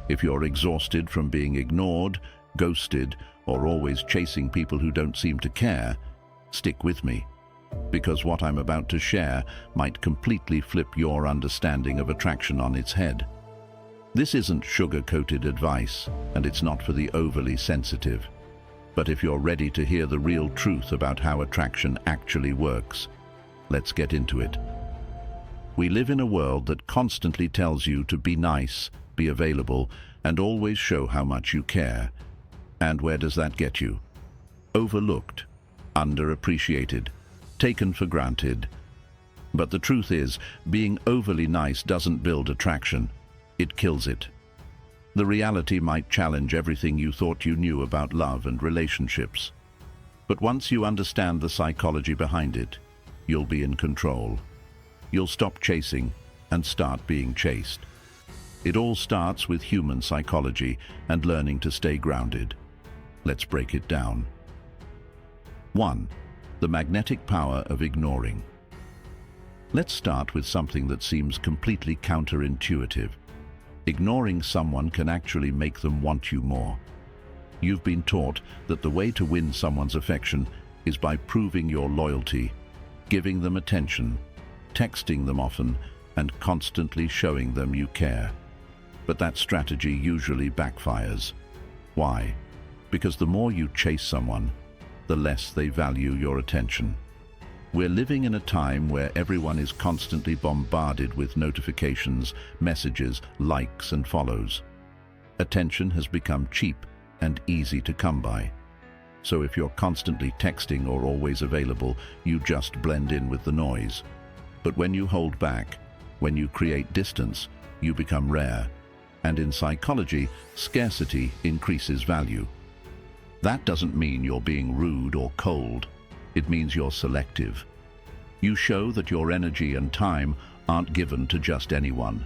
If you're exhausted from being ignored, ghosted, or always chasing people who don't seem to care, stick with me, because what I'm about to share might completely flip your understanding of attraction on its head. This isn't sugar-coated advice, and it's not for the overly sensitive. But if you're ready to hear the real truth about how attraction actually works, let's get into it. We live in a world that constantly tells you to be nice, be available, and always show how much you care. And where does that get you? Overlooked, underappreciated, taken for granted. But the truth is, being overly nice doesn't build attraction. It kills it. The reality might challenge everything you thought you knew about love and relationships. But once you understand the psychology behind it, you'll be in control. You'll stop chasing and start being chased. It all starts with human psychology and learning to stay grounded. Let's break it down. 1. The magnetic power of ignoring. Let's start with something that seems completely counterintuitive. Ignoring someone can actually make them want you more. You've been taught that the way to win someone's affection is by proving your loyalty, giving them attention, texting them often, and constantly showing them you care. But that strategy usually backfires. Why? Because the more you chase someone, the less they value your attention. We're living in a time where everyone is constantly bombarded with notifications, messages, likes, and follows. Attention has become cheap and easy to come by. So if you're constantly texting or always available, you just blend in with the noise. But when you hold back, when you create distance, you become rare. And in psychology, scarcity increases value. That doesn't mean you're being rude or cold. It means you're selective. You show that your energy and time aren't given to just anyone.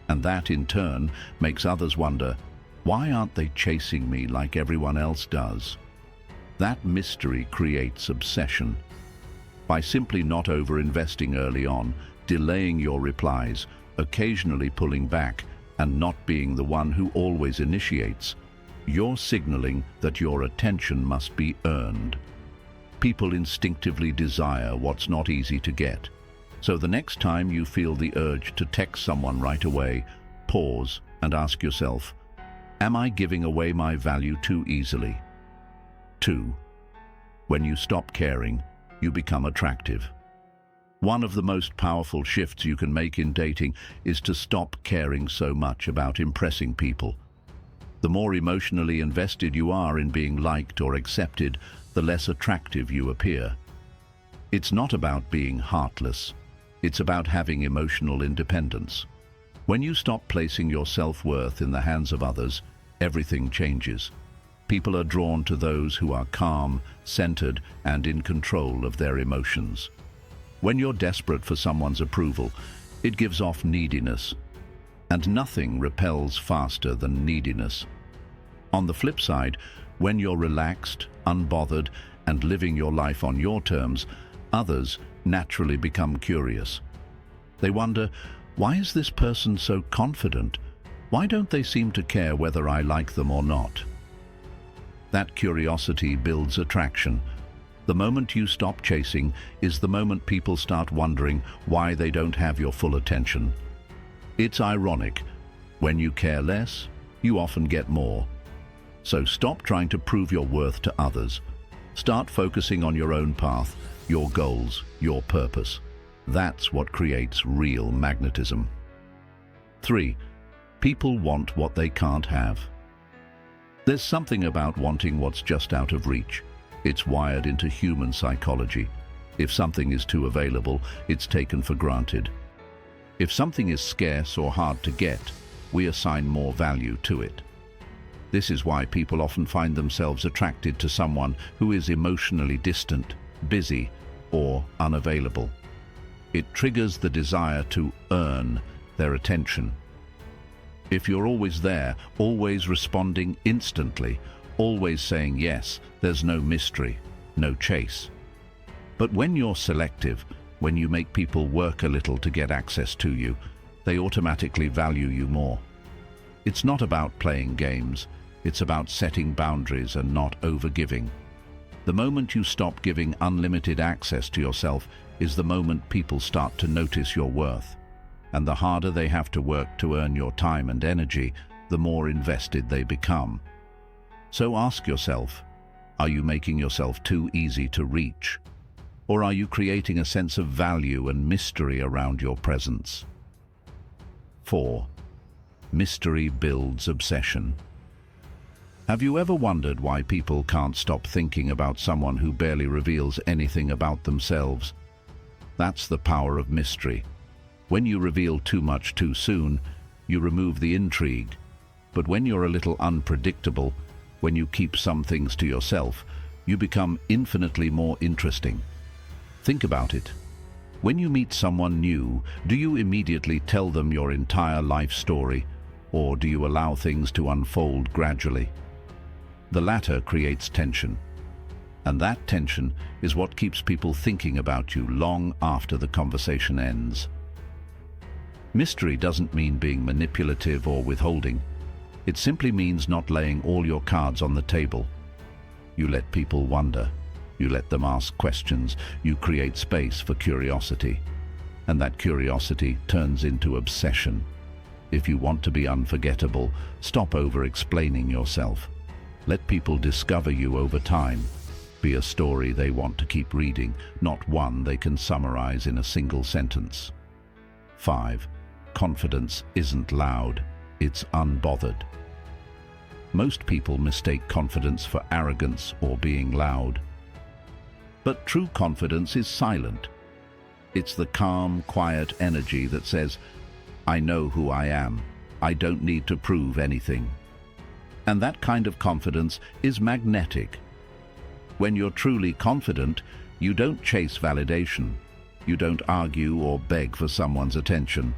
And that, in turn, makes others wonder, why aren't they chasing me like everyone else does? That mystery creates obsession. By simply not over-investing early on, delaying your replies, occasionally pulling back, and not being the one who always initiates, you're signaling that your attention must be earned. People instinctively desire what's not easy to get. So the next time you feel the urge to text someone right away, pause and ask yourself, am I giving away my value too easily? 2. When you stop caring, you become attractive. One of the most powerful shifts you can make in dating is to stop caring so much about impressing people. The more emotionally invested you are in being liked or accepted, the less attractive you appear. It's not about being heartless. It's about having emotional independence. When you stop placing your self-worth in the hands of others, everything changes. People are drawn to those who are calm, centered, and in control of their emotions. When you're desperate for someone's approval, it gives off neediness. And nothing repels faster than neediness. On the flip side, when you're relaxed, unbothered, and living your life on your terms, others naturally become curious. They wonder, why is this person so confident? Why don't they seem to care whether I like them or not? That curiosity builds attraction. The moment you stop chasing is the moment people start wondering why they don't have your full attention. It's ironic. When you care less, you often get more. So stop trying to prove your worth to others. Start focusing on your own path, your goals, your purpose. That's what creates real magnetism. 3. People want what they can't have. There's something about wanting what's just out of reach. It's wired into human psychology. If something is too available, it's taken for granted. If something is scarce or hard to get, we assign more value to it. This is why people often find themselves attracted to someone who is emotionally distant, busy, or unavailable. It triggers the desire to earn their attention. If you're always there, always responding instantly, always saying yes, there's no mystery, no chase. But when you're selective, when you make people work a little to get access to you, they automatically value you more. It's not about playing games. It's about setting boundaries and not overgiving. The moment you stop giving unlimited access to yourself is the moment people start to notice your worth. And the harder they have to work to earn your time and energy, the more invested they become. So ask yourself, are you making yourself too easy to reach? Or are you creating a sense of value and mystery around your presence? 4. Mystery builds obsession. Have you ever wondered why people can't stop thinking about someone who barely reveals anything about themselves? That's the power of mystery. When you reveal too much too soon, you remove the intrigue. But when you're a little unpredictable, when you keep some things to yourself, you become infinitely more interesting. Think about it. When you meet someone new, do you immediately tell them your entire life story, or do you allow things to unfold gradually? The latter creates tension, and that tension is what keeps people thinking about you long after the conversation ends. Mystery doesn't mean being manipulative or withholding. It simply means not laying all your cards on the table. You let people wonder. You let them ask questions. You create space for curiosity. And that curiosity turns into obsession. If you want to be unforgettable, stop over-explaining yourself. Let people discover you over time. Be a story they want to keep reading, not one they can summarize in a single sentence. 5. Confidence isn't loud, it's unbothered. Most people mistake confidence for arrogance or being loud. But true confidence is silent. It's the calm, quiet energy that says, I know who I am. I don't need to prove anything. And that kind of confidence is magnetic. When you're truly confident, you don't chase validation. You don't argue or beg for someone's attention.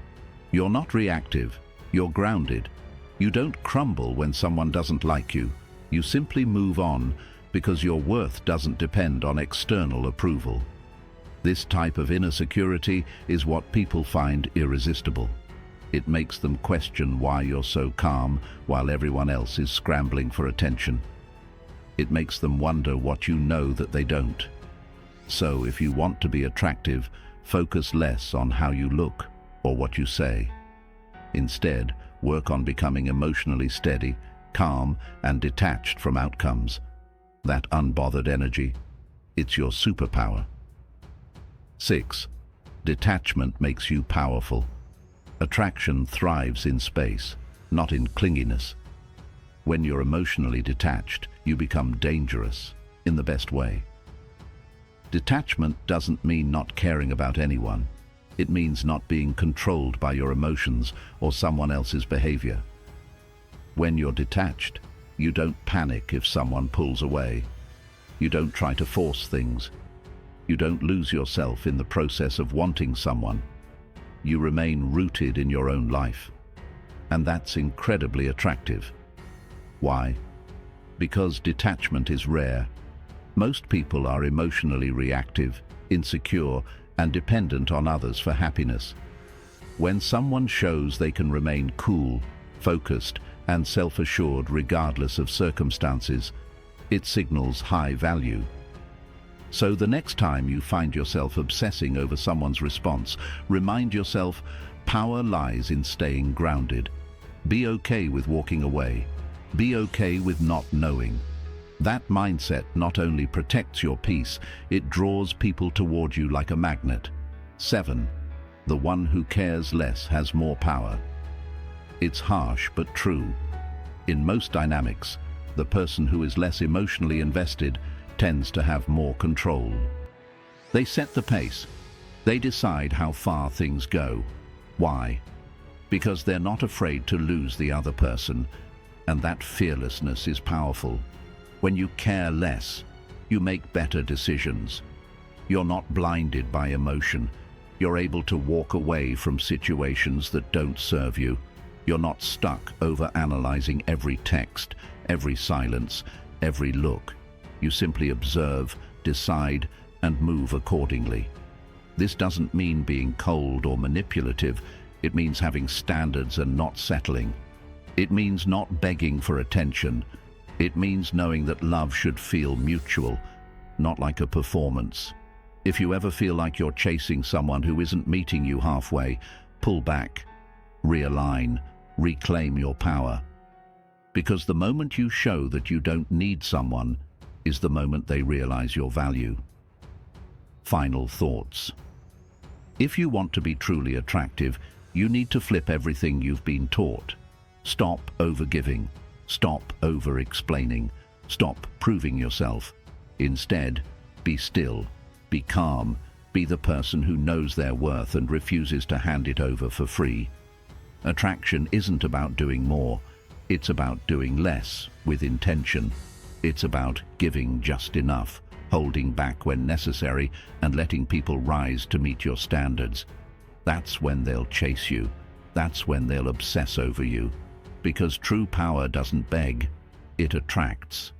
You're not reactive. You're grounded. You don't crumble when someone doesn't like you. You simply move on because your worth doesn't depend on external approval. This type of inner security is what people find irresistible. It makes them question why you're so calm while everyone else is scrambling for attention. It makes them wonder what you know that they don't. So if you want to be attractive, focus less on how you look or what you say. Instead, work on becoming emotionally steady, calm, and detached from outcomes. That unbothered energy, it's your superpower. 6. Detachment makes you powerful. Attraction thrives in space, not in clinginess. When you're emotionally detached, you become dangerous, in the best way. Detachment doesn't mean not caring about anyone. It means not being controlled by your emotions or someone else's behavior. When you're detached, you don't panic if someone pulls away. You don't try to force things. You don't lose yourself in the process of wanting someone. You remain rooted in your own life. And that's incredibly attractive. Why? Because detachment is rare. Most people are emotionally reactive, insecure, and dependent on others for happiness. When someone shows they can remain cool, focused, and self-assured regardless of circumstances, it signals high value. So the next time you find yourself obsessing over someone's response, remind yourself, power lies in staying grounded. Be okay with walking away. Be okay with not knowing. That mindset not only protects your peace, it draws people toward you like a magnet. 7. The one who cares less has more power. It's harsh but true. In most dynamics, the person who is less emotionally invested tends to have more control. They set the pace. They decide how far things go. Why? Because they're not afraid to lose the other person, and that fearlessness is powerful. When you care less, you make better decisions. You're not blinded by emotion. You're able to walk away from situations that don't serve you. You're not stuck over-analyzing every text, every silence, every look. You simply observe, decide, and move accordingly. This doesn't mean being cold or manipulative. It means having standards and not settling. It means not begging for attention. It means knowing that love should feel mutual, not like a performance. If you ever feel like you're chasing someone who isn't meeting you halfway, pull back, realign, reclaim your power. Because the moment you show that you don't need someone is the moment they realize your value. Final thoughts. If you want to be truly attractive, you need to flip everything you've been taught. Stop overgiving. Stop over-explaining. Stop proving yourself. Instead, be still. Be calm. Be the person who knows their worth and refuses to hand it over for free. Attraction isn't about doing more. It's about doing less with intention. It's about giving just enough, holding back when necessary, and letting people rise to meet your standards. That's when they'll chase you. That's when they'll obsess over you. Because true power doesn't beg, it attracts.